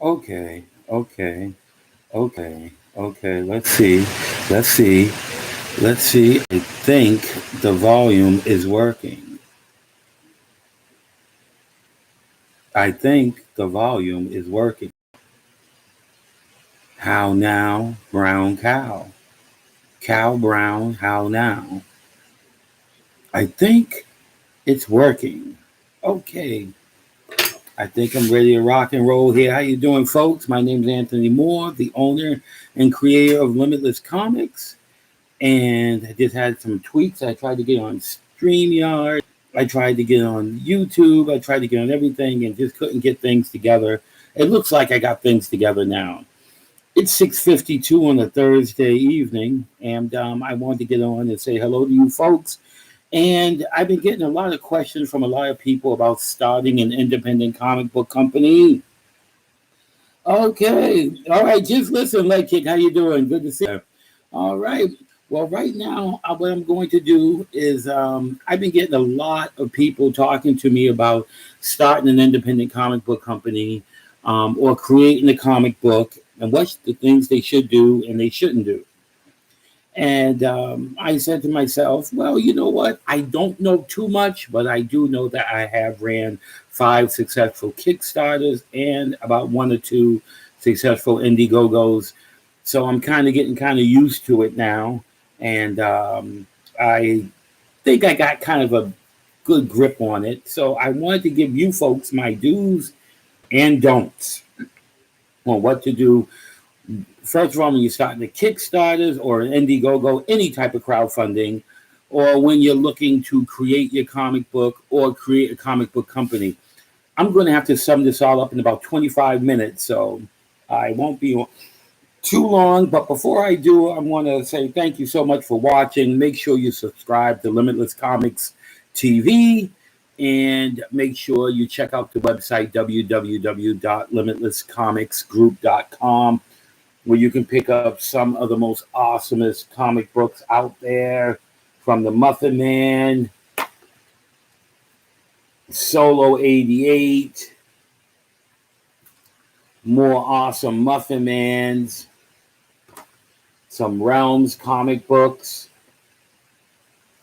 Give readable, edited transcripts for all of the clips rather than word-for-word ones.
Okay, okay, okay. Let's see. Let's see. Let's see. I think the volume is working. I think the volume is working. How now, brown cow? Cow brown, how now? I think it's working. Okay. I think I'm ready to rock and roll here. How you doing, folks? My name is Anthony Moore, the owner and creator of Limitless Comics. And I just had some tweets. I tried to get on StreamYard. I tried to get on YouTube. I tried to get on everything and just couldn't get things together. It looks like I got things together now. It's 6:52 on a Thursday evening, and I wanted to get on and say hello to you folks. And I've been getting a lot of questions from a lot of people about starting an independent comic book company. Okay, all right, just listen, Leg Kick, how you doing? Good to see you. All right. Well, right now, what I'm going to do is I've been getting a lot of people talking to me about starting an independent comic book company or creating a comic book and what's the things they should do and they shouldn't do. And I said to myself, well, you know what? I don't know too much, but I do know that I have ran 5 successful Kickstarters and about one or two successful Indiegogos. So I'm kind of getting kind of used to it now. And I think I got kind of a good grip on it. So I wanted to give you folks my do's and don'ts on what to do. First of all, when you're starting the Kickstarters or an Indiegogo, any type of crowdfunding, or when you're looking to create your comic book or create a comic book company. I'm going to have to sum this all up in about 25 minutes, so I won't be too long. But before I do, I want to say thank you so much for watching. Make sure you subscribe to Limitless Comics TV and make sure you check out the website www.limitlesscomicsgroup.com, where you can pick up some of the most awesomest comic books out there, from the Muffin Man, Solo 88, more awesome Muffin Mans, some Realms comic books,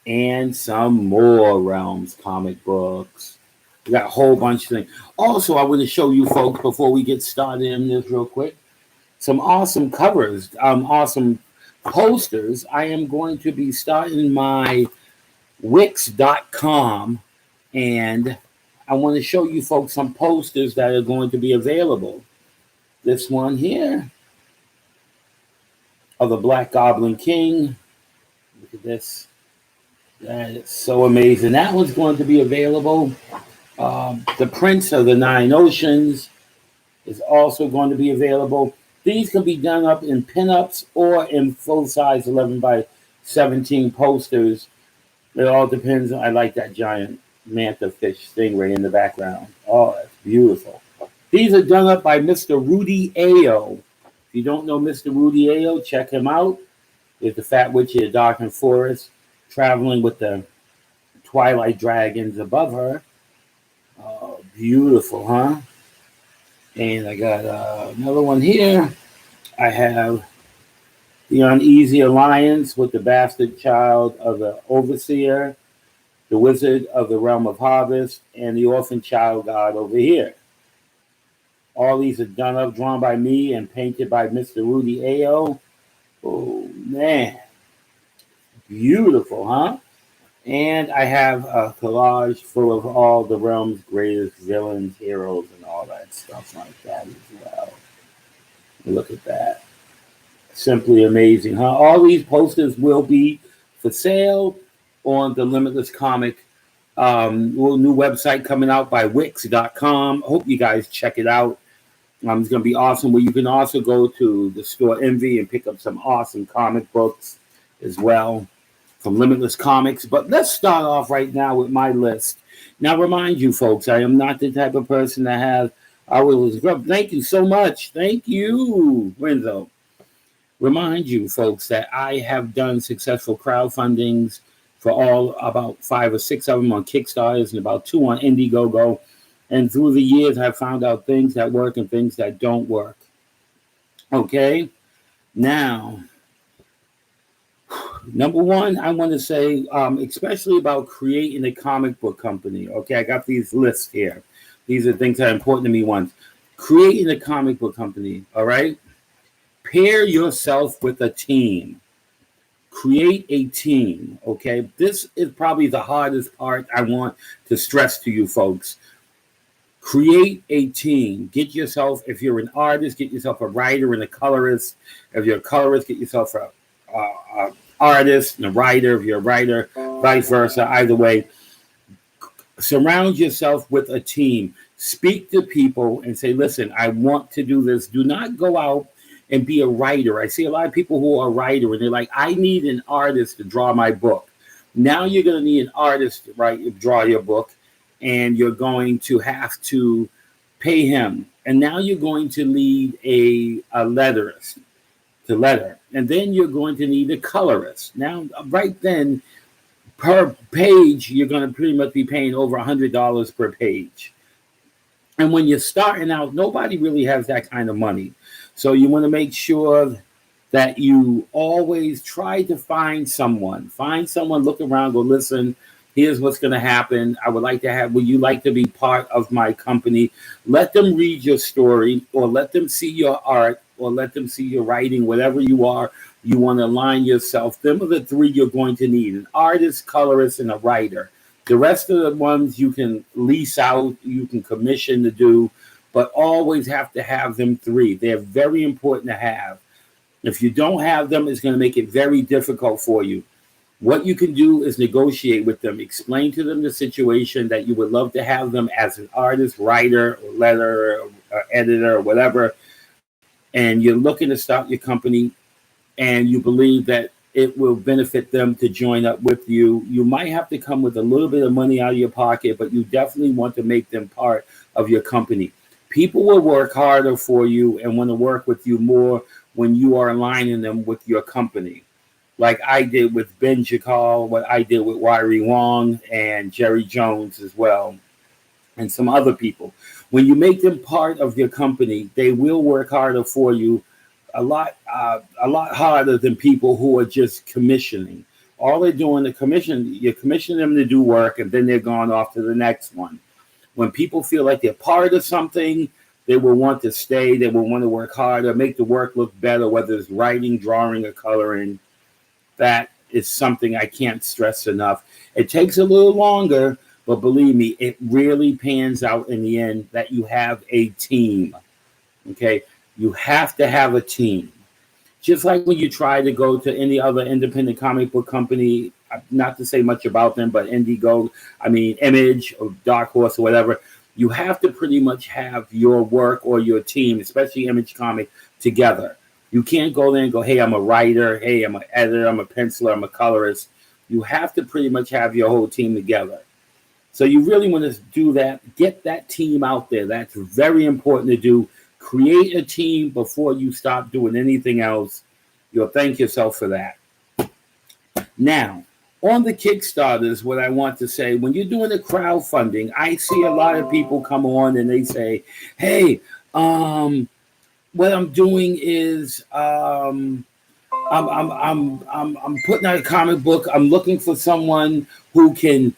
and some more Realms comic books. We got a whole bunch of things. Also, I want to show you folks before we get started in this real quick some awesome covers, awesome posters. I am going to be starting my Wix.com, and I want to show you folks some posters that are going to be available. This one here of the Black Goblin King. Look at this. That is so amazing. That one's going to be available. The Prince of the Nine Oceans is also going to be available. These can be done up in pinups or in full-size 11 by 17 posters. It all depends. I like that giant manta fish stingray in the background. Oh, that's beautiful. These are done up by Mr. Rudy Ayo. If you don't know Mr. Rudy Ayo, check him out. There's the Fat Witch of the Darkened Forest, traveling with the Twilight Dragons above her. Oh, beautiful, huh? And I got another one here. I have the Uneasy Alliance with the Bastard Child of the Overseer, the Wizard of the Realm of Harvest, and the Orphan Child God over here. All these are done up, drawn by me, and painted by Mr. Rudy Ayo. Oh, man. Beautiful, huh? And I have a collage full of all the realm's greatest villains, heroes, and all that stuff like that as well. Look at that. Simply amazing, huh? All these posters will be for sale on the Limitless Comic new website coming out by Wix.com. Hope you guys check it out. It's going to be awesome. Where you can also go to the store Envy and pick up some awesome comic books as well from Limitless Comics. But let's start off right now with my list. Now, remind you folks, I am not the type of person that has hourly grub. Thank you so much. Thank you, Renzo. Remind you folks that I have done successful crowdfundings for all about 5 or 6 of them on Kickstarters and about 2 on Indiegogo. And through the years, I found out things that work and things that don't work. Okay? Now, number one, I want to say, especially about creating a comic book company. Okay, I got these lists here. These are things that are important to me. Once creating a comic book company, all right? Pair yourself with a team. Create a team, okay? This is probably the hardest part I want to stress to you folks. Create a team. Get yourself, if you're an artist, get yourself a writer and a colorist. If you're a colorist, get yourself a artist and a writer. If you're a writer, vice versa. Either way, surround yourself with a team. Speak to people and say, listen, I want to do this. Do not go out and be a writer. I see a lot of people who are a writer and they're like, I need an artist to draw my book. Now you're going to need an artist to draw your book, and you're going to have to pay him. And now you're going to need a letterist to letter. And then you're going to need a colorist. Now, right then, per page, you're going to pretty much be paying over $100 per page. And when you're starting out, nobody really has that kind of money. So you want to make sure that you always try to find someone, look around, go, listen, here's what's going to happen. Would you like to be part of my company? Let them read your story, or let them see your art, or let them see your writing, whatever you are. You want to align yourself. Them are the three you're going to need: an artist, colorist, and a writer. The rest of the ones you can lease out, you can commission to do, but always have to have them three. They're very important to have. If you don't have them, it's going to make it very difficult for you. What you can do is negotiate with them. Explain to them the situation, that you would love to have them as an artist, writer, or letterer, or editor, or whatever. And you're looking to start your company, and you believe that it will benefit them to join up with you. You might have to come with a little bit of money out of your pocket, but you definitely want to make them part of your company. People will work harder for you and want to work with you more when you are aligning them with your company. Like I did with Ben Jakal, what I did with Wari Wong and Jerry Jones as well, and some other people. When you make them part of your company, they will work harder for you, a lot harder than people who are just commissioning. All they're doing, you commission them to do work, and then they're gone off to the next one. When people feel like they're part of something, they will want to stay. They will want to work harder, make the work look better, whether it's writing, drawing, or coloring. That is something I can't stress enough. It takes a little longer, but believe me, it really pans out in the end that you have a team. Okay? You have to have a team. Just like when you try to go to any other independent comic book company, not to say much about them, but Image or Dark Horse or whatever, you have to pretty much have your work or your team, especially Image Comic, together. You can't go there and go, hey, I'm a writer, hey, I'm an editor, I'm a penciler, I'm a colorist. You have to pretty much have your whole team together. So you really want to do that. Get that team out there. That's very important to do. Create a team before you stop doing anything else. You'll thank yourself for that. Now, on the Kickstarters, what I want to say, when you're doing the crowdfunding, I see a lot of people come on and they say, hey, what I'm doing is I'm putting out a comic book. I'm looking for someone who can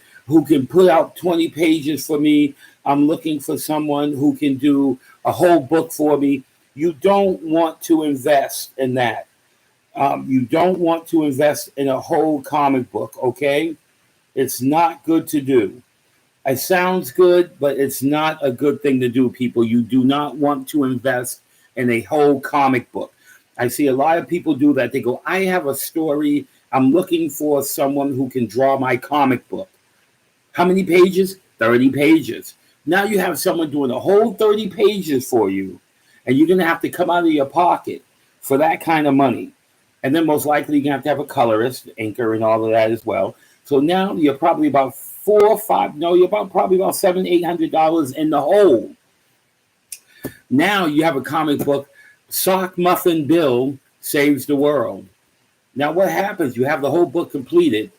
put out 20 pages for me. I'm looking for someone who can do a whole book for me. You don't want to invest in that. You don't want to invest in a whole comic book, okay? It's not good to do. It sounds good, but it's not a good thing to do, people. You do not want to invest in a whole comic book. I see a lot of people do that. They go, I have a story. I'm looking for someone who can draw my comic book. How many pages? 30 pages. Now you have someone doing a whole 30 pages for you, and you're going to have to come out of your pocket for that kind of money. And then most likely you're going to have a colorist, inker, and all of that as well. So now you're probably about probably about $700-800 in the hole. Now you have a comic book, Sock Muffin Bill Saves the World. Now what happens? You have the whole book completed,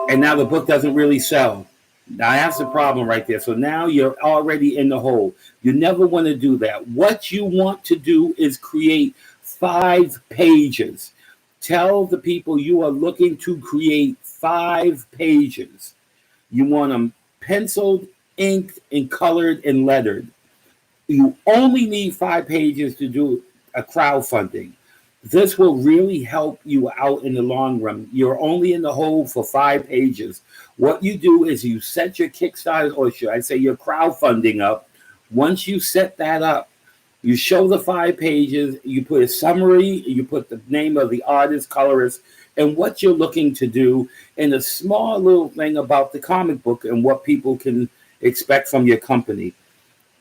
and now the book doesn't really sell. Now that's the problem right there. So now you're already in the hole. You never want to do that. What you want to do is create 5 pages. Tell the people you are looking to create 5 pages. You want them penciled, inked, and colored and lettered. You only need 5 pages to do a crowdfunding. This will really help you out in the long run. You're only in the hole for 5 pages. What you do is you set your Kickstarter, or should I say your crowdfunding up. Once you set that up, you show the 5 pages, you put a summary, you put the name of the artist, colorist, and what you're looking to do, and a small little thing about the comic book and what people can expect from your company.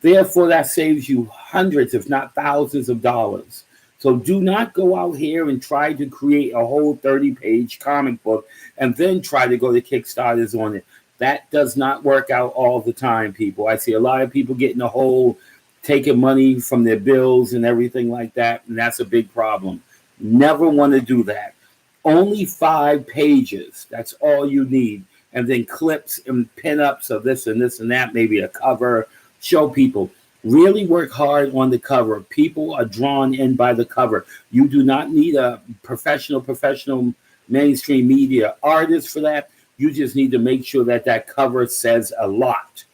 Therefore, that saves you hundreds, if not thousands of dollars. So do not go out here and try to create a whole 30-page comic book and then try to go to Kickstarters on it. That does not work out all the time, people. I see a lot of people getting a whole, taking money from their bills and everything like that, and that's a big problem. Never want to do that. Only 5 pages. That's all you need. And then clips and pin-ups of this and this and that, maybe a cover. Show people. Really work hard on the cover. People are drawn in by the cover. You do not need a professional mainstream media artist for that. You just need to make sure that that cover says a lot.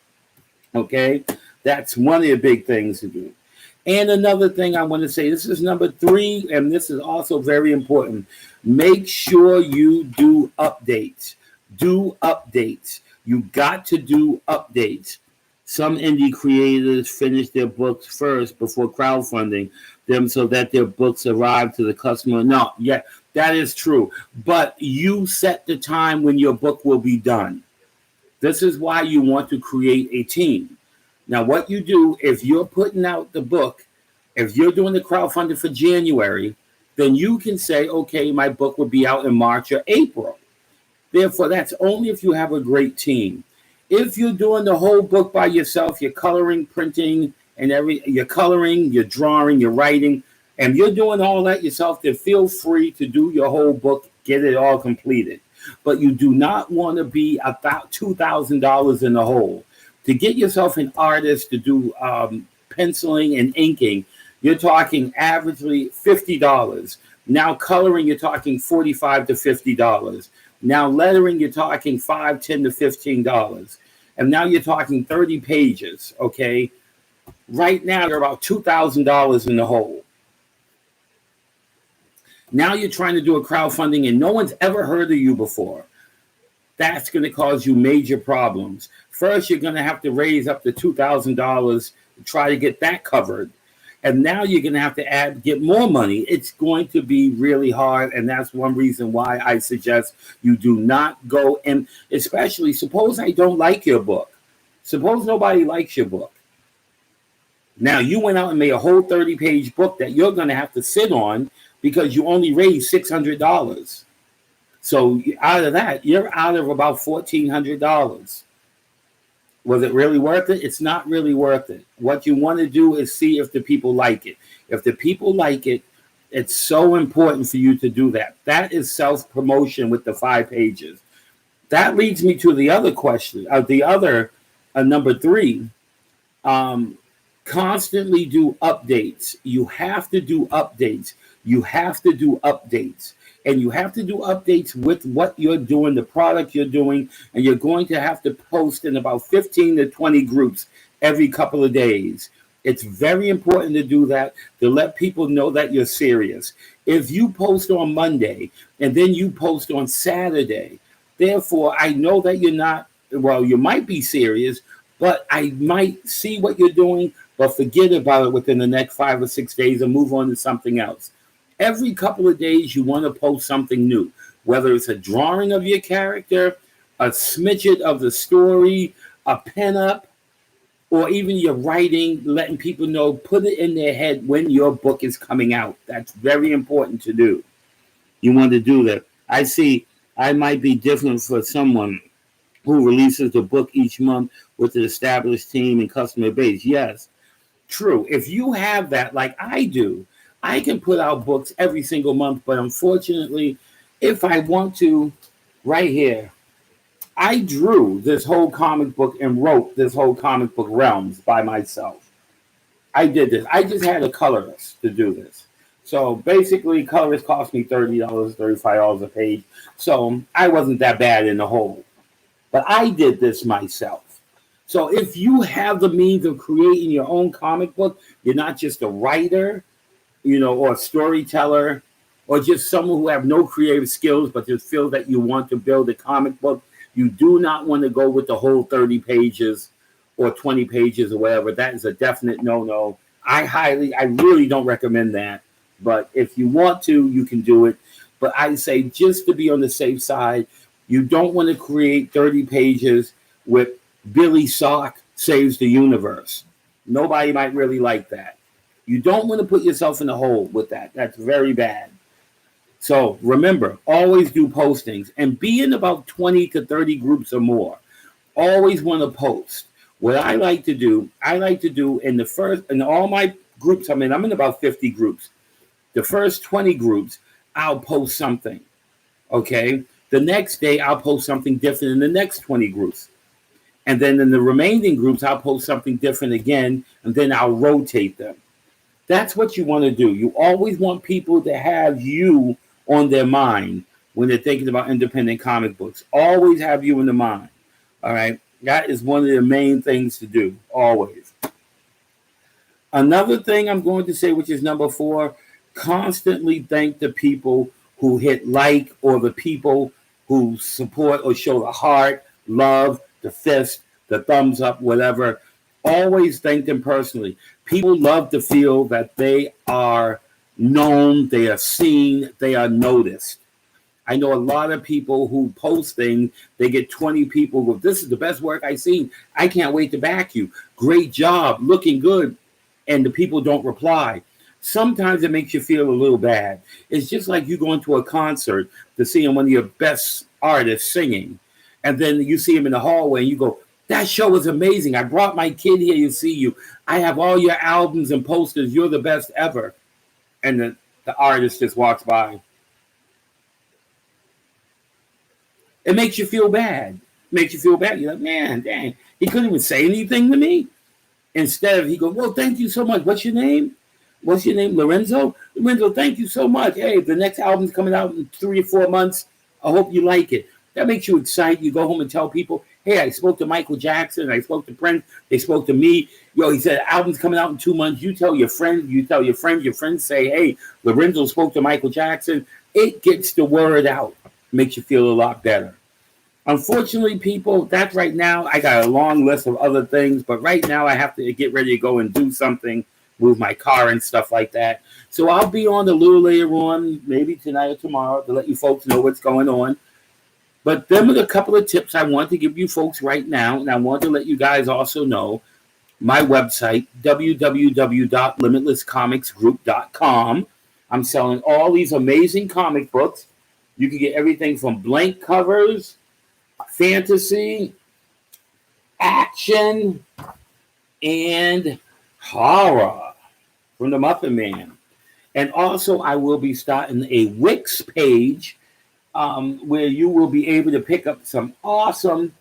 Okay? That's one of the big things to do. And another thing I want to say, this is number 3, and this is also very important. Make sure you do updates. Do updates. You got to do updates. Some indie creators finish their books first before crowdfunding them so that their books arrive to the customer. No, yeah, that is true. But you set the time when your book will be done. This is why you want to create a team. Now, what you do, if you're putting out the book, if you're doing the crowdfunding for January, then you can say, okay, my book will be out in March or April. Therefore, that's only if you have a great team. If you're doing the whole book by yourself, you're coloring, printing, and you're coloring, you're drawing, you're writing, and you're doing all that yourself, then feel free to do your whole book, get it all completed. But you do not want to be about $2,000 in the hole. To get yourself an artist to do penciling and inking, you're talking averagely $50. Now coloring, you're talking $45 to $50. Now lettering, you're talking $5, $10 to $15. And now you're talking 30 pages, okay? Right now, you're about $2,000 in the hole. Now you're trying to do a crowdfunding and no one's ever heard of you before. That's going to cause you major problems. First, you're going to have to raise up to $2,000 to try to get that covered. And now you're going to have to get more money. It's going to be really hard. And that's one reason why I suggest you do not go. And especially, suppose I don't like your book. Suppose nobody likes your book. Now, you went out and made a whole 30-page book that you're going to have to sit on because you only raised $600. So out of that, you're out of about $1,400. Was it really worth it? It's not really worth it. What you want to do is see if the people like it. If the people like it, it's so important for you to do that. That is self-promotion with the 5 pages. That leads me to the other question, number 3. Constantly do updates. You have to do updates. You have to do updates. And you have to do updates with what you're doing, the product you're doing, and you're going to have to post in about 15 to 20 groups every couple of days. It's very important to do that, to let people know that you're serious. If you post on Monday and then you post on Saturday, therefore, I know that you're not, well, you might be serious, but I might see what you're doing, but forget about it within the next 5 or 6 days and move on to something else. Every couple of days, you want to post something new, whether it's a drawing of your character, a smidget of the story, a pen-up, or even your writing, letting people know, put it in their head when your book is coming out. That's very important to do. You want to do that. I see I might be different for someone who releases the book each month with an established team and customer base. Yes, true. If you have that, like I do, I can put out books every single month, but unfortunately, if I want to, right here, I drew this whole comic book and wrote this whole comic book Realms by myself. I did this. I just had a colorist to do this. So basically, colorists cost me $30, $35 a page. So I wasn't that bad in the hole. But I did this myself. So if you have the means of creating your own comic book, you're not just a writer, or a storyteller, or just someone who have no creative skills, but just feel that you want to build a comic book. You do not want to go with the whole 30 pages or 20 pages or whatever. That is a definite no-no. I really don't recommend that. But if you want to, you can do it. But I say, just to be on the safe side, you don't want to create 30 pages with Billy Sock saves the universe. Nobody might really like that. You don't want to put yourself in a hole with that. That's very bad. So remember, always do postings and be in about 20 to 30 groups or more. Always want to post. What I like to do in all my groups I'm in about 50 groups. The first 20 groups, I'll post something. Okay? The next day, I'll post something different in the next 20 groups. And then in the remaining groups, I'll post something different again, and then I'll rotate them. That's what you want to do. You always want people to have you on their mind when they're thinking about independent comic books. Always have you in the mind. All right? That is one of the main things to do, always. Another thing I'm going to say, which is number 4, constantly thank the people who hit like, or the people who support or show the heart, love, the fist, the thumbs up, whatever. Always thank them personally. People love to feel that they are known, they are seen, they are noticed. I know a lot of people who post things, they get 20 people go, this is the best work I've seen. I can't wait to back you. Great job, looking good. And the people don't reply. Sometimes it makes you feel a little bad. It's just like you going to a concert to see one of your best artists singing. And then you see him in the hallway and you go, that show was amazing. I brought my kid here to see you. I have all your albums and posters. You're the best ever. And the artist just walks by. It makes you feel bad. You're like, man, dang. He couldn't even say anything to me. Instead of he goes, well, thank you so much. What's your name? Lorenzo? Lorenzo, thank you so much. Hey, the next album's coming out in 3 or 4 months. I hope you like it. That makes you excited. You go home and tell people, hey, I spoke to Michael Jackson. I spoke to Prince. They spoke to me. He said, album's coming out in 2 months. You tell your friends. Your friends say, hey, Lorenzo spoke to Michael Jackson. It gets the word out. Makes you feel a lot better. Unfortunately, people, that's right now. I got a long list of other things, but right now I have to get ready to go and do something, move my car and stuff like that. So I'll be on a little later on, maybe tonight or tomorrow, to let you folks know what's going on. But them are a couple of tips I want to give you folks right now, and I want to let you guys also know my website, www.limitlesscomicsgroup.com. I'm selling all these amazing comic books. You can get everything from blank covers, fantasy, action, and horror from the Muffin Man. And also, I will be starting a Wix page where you will be able to pick up some awesome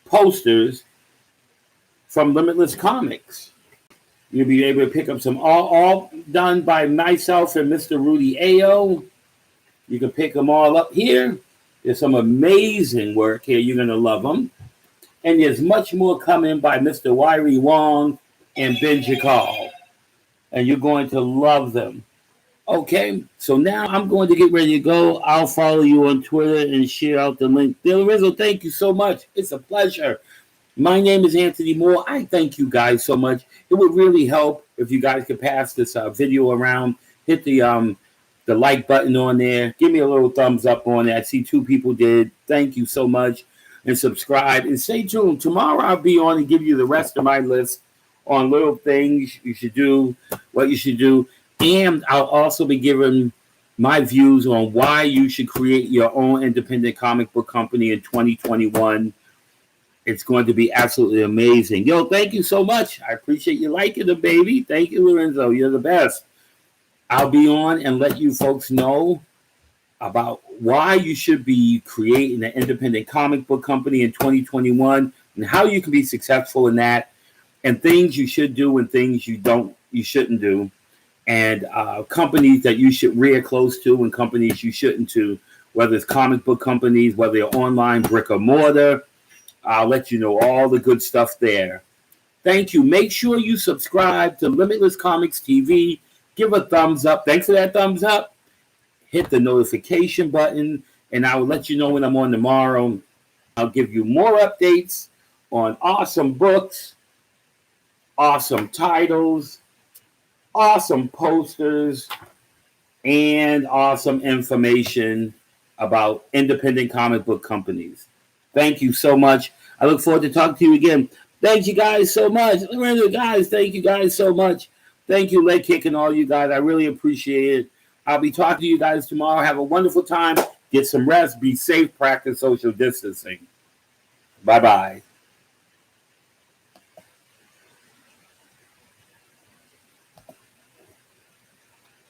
posters from Limitless Comics. You'll be able to pick up some all done by myself and Mr. Rudy Ayo. You can pick them all up here. There's some amazing work here. You're going to love them. And there's much more coming by Mr. Wyrie Wong and Ben Jakal. And you're going to love them. Okay, so now I'm going to get ready to go. I'll follow you on Twitter and share out the link. Lorenzo, thank you so much. It's a pleasure. My name is Anthony Moore. I thank you guys so much. It would really help if you guys could pass this video around. Hit the like button on there. Give me a little thumbs up on it. I see 2 people did. Thank you so much. And subscribe. And stay tuned. Tomorrow I'll be on and give you the rest of my list on little things you should do, what you should do. And I'll also be giving my views on why you should create your own independent comic book company in 2021. It's going to be absolutely amazing. Yo, thank you so much. I appreciate you liking it, baby. Thank you, Lorenzo. You're the best. I'll be on and let you folks know about why you should be creating an independent comic book company in 2021 and how you can be successful in that, and things you should do and things you shouldn't do, and companies that you should rear close to and companies you shouldn't to, whether it's comic book companies, whether they're online, brick or mortar. I'll let you know all the good stuff there. Thank you. Make sure you subscribe to Limitless Comics TV. Give a thumbs up. Thanks for that thumbs up. Hit the notification button, and I will let you know when I'm on tomorrow. I'll give you more updates on awesome books, awesome titles, awesome posters, and awesome information about independent comic book companies. Thank you so much. I look forward to talking to you again. Thank you guys so much. Guys, thank you guys so much. Thank you, Leg Kick, and all you guys. I really appreciate it. I'll be talking to you guys tomorrow. Have a wonderful time. Get some rest. Be safe. Practice social distancing. Bye-bye.